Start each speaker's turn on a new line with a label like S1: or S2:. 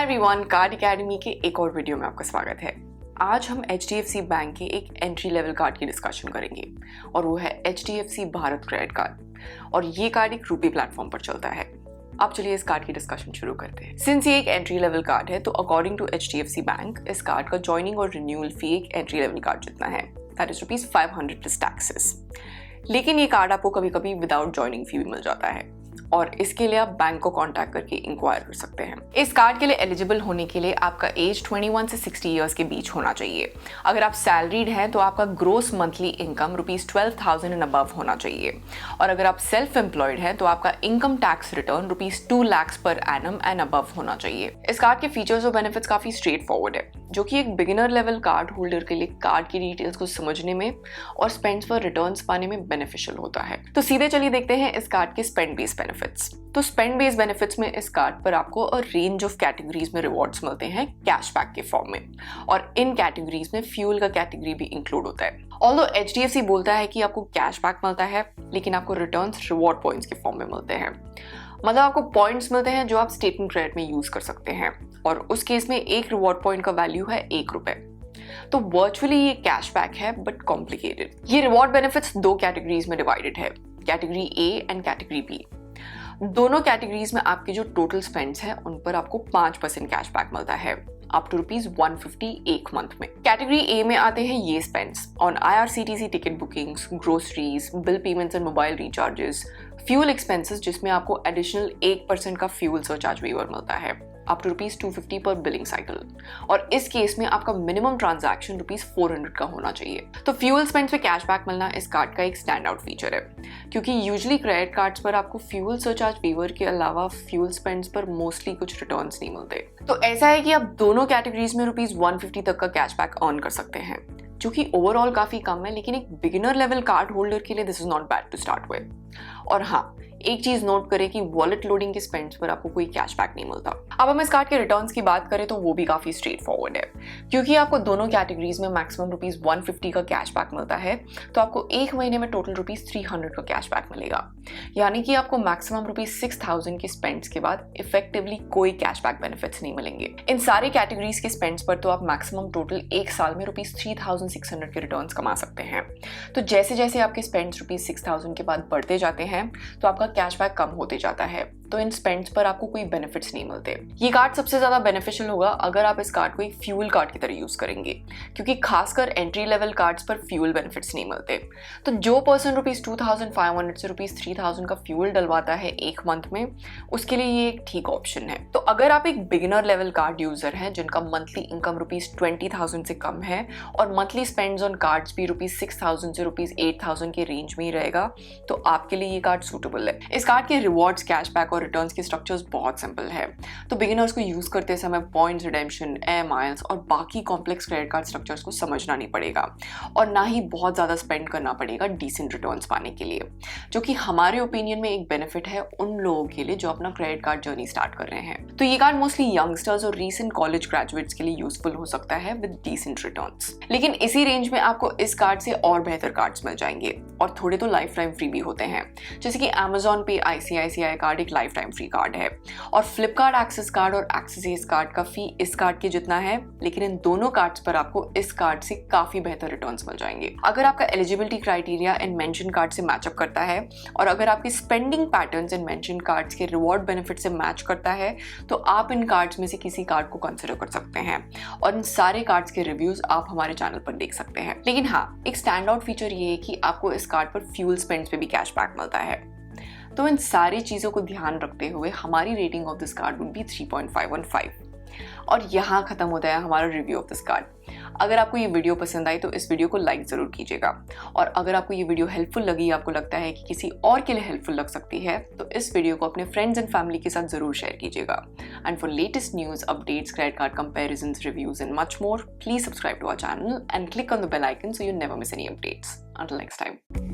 S1: Hi everyone, card academy के एक और वीडियो में आपका स्वागत है। आज हम HDFC बैंक के एक एंट्री लेवल कार्ड की डिस्कशन करेंगे और वो है HDFC भारत क्रेडिट कार्ड। और ये कार्ड एक रूपी प्लेटफॉर्म पर चलता है। अब चलिए इस कार्ड की डिस्कशन शुरू करते हैं। सिंस ये एक एंट्री लेवल कार्ड है तो अकॉर्डिंग टू HDFC बैंक इस कार्ड का ज्वाइनिंग और रिन्यूअल फी एक एंट्री लेवल कार्ड जितना है, दैट इज ₹500 प्लस टैक्सेस। लेकिन ये कार्ड आपको कभी कभी विदाउट ज्वाइनिंग फी भी मिल जाता है और इसके लिए आप बैंक को कांटेक्ट करके इंक्वायर कर सकते हैं। इस कार्ड के लिए एलिजिबल होने के लिए आपका एज 21 से 60 इयर्स के बीच होना चाहिए। अगर आप सैलरीड हैं तो आपका gross monthly income ₹12,000 and above होना चाहिए। और अगर आप सेल्फ एम्प्लॉयड हैं तो आपका income tax return ₹2 lakh per annum and above होना चाहिए। इस कार्ड के फीचर्स और बेनिफिट्स काफी स्ट्रेट फॉरवर्ड है, जो कि एक बिगिनर लेवल कार्ड होल्डर के लिए कार्ड की डिटेल्स को समझने में और स्पेंड्स पर रिटर्न्स पाने में बेनिफिशियल होता है। तो सीधे चलिए देखते हैं इस कार्ड के स्पेंड बेस्ड बेनिफिट्स। तो स्पेंड बेस्ड बेनिफिट्स में इस कार्ड पर आपको रेंज ऑफ कैटेगरीज में रिवॉर्ड्स मिलते हैं कैशबैक के फॉर्म में, और इन कैटेगरीज में फ्यूल का कैटेगरी भी इंक्लूड होता है। ऑल्दो HDFC बोलता है कि आपको कैशबैक मिलता है, लेकिन आपको रिटर्न्स रिवॉर्ड पॉइंट्स के फॉर्म में मिलते हैं। मतलब आपको पॉइंट्स मिलते हैं जो आप स्टेटमेंट क्रेडिट में यूज कर सकते हैं, और उस केस में एक रिवॉर्ड पॉइंट का वैल्यू है ₹1। तो वर्चुअली ये कैशबैक है बट कॉम्प्लिकेटेड। ये रिवॉर्ड बेनिफिट्स दो कैटेगरीज में डिवाइडेड है, category A and category B। दोनों कैटेगरीज में आपके जो टोटल स्पेंड्स हैं उन पर आपको 5% कैशबैक मिलता है, अप टू ₹150 एक मंथ में। कैटेगरी A में आते हैं ये spends on IRCTC ticket bookings, groceries, bill payments and mobile recharges, fuel expenses जिसमें आपको एडिशनल 1% का फ्यूल सरचार्ज वेवर मिलता है, अप टू ₹250 पर बिलिंग साइकिल। और इस केस में आपका मिनिमम ट्रांजैक्शन ₹400 का होना चाहिए। तो फ्यूल स्पेंड्स पे कैशबैक मिलना इस कार्ड का एक स्टैंड आउट फीचर है, क्योंकि यूजुअली क्रेडिट कार्ड्स पर आपको फ्यूल सरचार्ज वेवर के अलावा फ्यूल स्पेंड्स पर मोस्टली कुछ रिटर्न्स नहीं मिलते। तो ऐसा है कि आप दोनों कैटेगरीज में ₹150 तक का कैशबैक अर्न कर सकते हैं, जो कि ओवरऑल काफी कम है, लेकिन एक बिगिनर लेवल कार्ड होल्डर के लिए this is not bad to start with. और हाँ, एक चीज नोट करें कि वॉलेट लोडिंग के स्पेंड्स पर आपको कोई कैशबैक नहीं मिलता। अब हम इस कार्ड के रिटर्न्स की बात करें तो वो भी काफी स्ट्रेट फॉरवर्ड है, क्योंकि आपको दोनों कैटेगरीज में मैक्सिमम ₹150 का कैशबैक मिलता है, तो आपको एक महीने में टोटल ₹300 का कैशबैक मिलेगा। यानी कि आपको मैक्सिमम ₹6,000 के स्पेंड्स के बाद इफेक्टिवली कोई कैशबैक बेनिफिट्स नहीं मिलेंगे। इन सारे कैटेगरीज के स्पेंड्स पर तो आप मैक्सिमम टोटल एक साल में ₹3,600 के रिटर्न्स कमा सकते हैं। तो जैसे जैसे आपके स्पेंड्स ₹6,000 के बाद बढ़ते जाते हैं तो आपका कैशबैक कम होते जाता है, तो इन स्पेंड्स पर आपको कोई बेनिफिट्स नहीं मिलते। ये कार्ड सबसे ज्यादा बेनिफिशियल होगा अगर आप इस कार्ड को एक फ्यूल कार्ड की तरह यूज करेंगे, क्योंकि खासकर एंट्री लेवल कार्ड्स पर फ्यूल बेनिफिट्स नहीं मिलते। तो जो पर्सन ₹2,500 से ₹3,000 का फ्यूल डलवाता है एक मंथ में, उसके लिए ये एक ठीक ऑप्शन है। तो अगर आप एक बिगिनर लेवल कार्ड यूजर हैं जिनका मंथली इनकम ₹20,000 से कम है और मंथली स्पेंड्स ऑन कार्ड्स भी ₹6,000 से ₹8,000 के रेंज में ही रहेगा, तो आपके लिए ये कार्ड सूटेबल है। इस कार्ड के रिवॉर्ड्स, कैशबैक और रिटर्न्स के स्ट्रक्चर्स बहुत सिंपल है, तो बिगिनर्स को यूज करते समय पॉइंट्स, रिडेम्पशन, एयर माइल्स और बाकी कॉम्प्लेक्स क्रेडिट कार्ड स्ट्रक्चर्स को समझना नहीं पड़ेगा, और ना ही बहुत ज्यादा स्पेंड करना पड़ेगा डिसेंट रिटर्न्स पाने के लिए, जो कि हमारे ओपिनियन में एक बेनिफिट है उन लोगों के लिए जो अपना क्रेडिट कार्ड जर्नी स्टार्ट कर रहे हैं। तो ये कार्ड मोस्टली यंगस्टर्स और रीसेंट कॉलेज ग्रेजुएट्स के लिए यूजफुल हो सकता है विद डिसेंट रिटर्न्स। लेकिन इसी रेंज में आपको इस कार्ड से और बेहतर कार्ड्स मिल जाएंगे, और थोड़े तो लाइफ टाइम फ्री भी होते हैं, जैसे कि Amazon पे ICICI कार्ड एक लाइफ टाइम फ्री कार्ड है, और फ्लिपकार्ट एक्सिस कार्ड और एक्सिस कार्ड का फी इस कार्ड के जितना है, लेकिन इन दोनों कार्ड्स पर आपको इस कार्ड से काफी बेहतर रिटर्न्स मिल जाएंगे। अगर आपका एलिजिबिलिटी क्राइटेरिया इन मेंशन कार्ड से मैचअप करता है, और अगर आपकी spending patterns in mention cards के रिवॉर्ड बेनिफिट से मैच करता है, तो आप इन कार्ड्स में से किसी कार्ड को कंसिडर कर सकते हैं, और इन सारे कार्ड्स के रिव्यूज आप हमारे चैनल पर देख सकते हैं। लेकिन हाँ, एक स्टैंड आउट फीचर ये है कि आपको इस कार्ड पर फ्यूल स्पेंड्स पे भी कैशबैक मिलता है। तो इन सारी चीजों को ध्यान रखते हुए हमारी rating of this card would be 3.5/5। और यहाँ खत्म होता है हमारा रिव्यू ऑफ दिस कार्ड। अगर आपको ये वीडियो पसंद आई तो इस वीडियो को लाइक जरूर कीजिएगा, और अगर आपको ये वीडियो हेल्पफुल लगी, आपको लगता है कि किसी और के लिए हेल्पफुल लग सकती है, तो इस वीडियो को अपने फ्रेंड्स एंड फैमिली के साथ जरूर शेयर कीजिएगा। And for latest news, updates, credit card comparisons, reviews and much more, please subscribe to our channel and click on the bell icon so you never miss any updates. Until next time.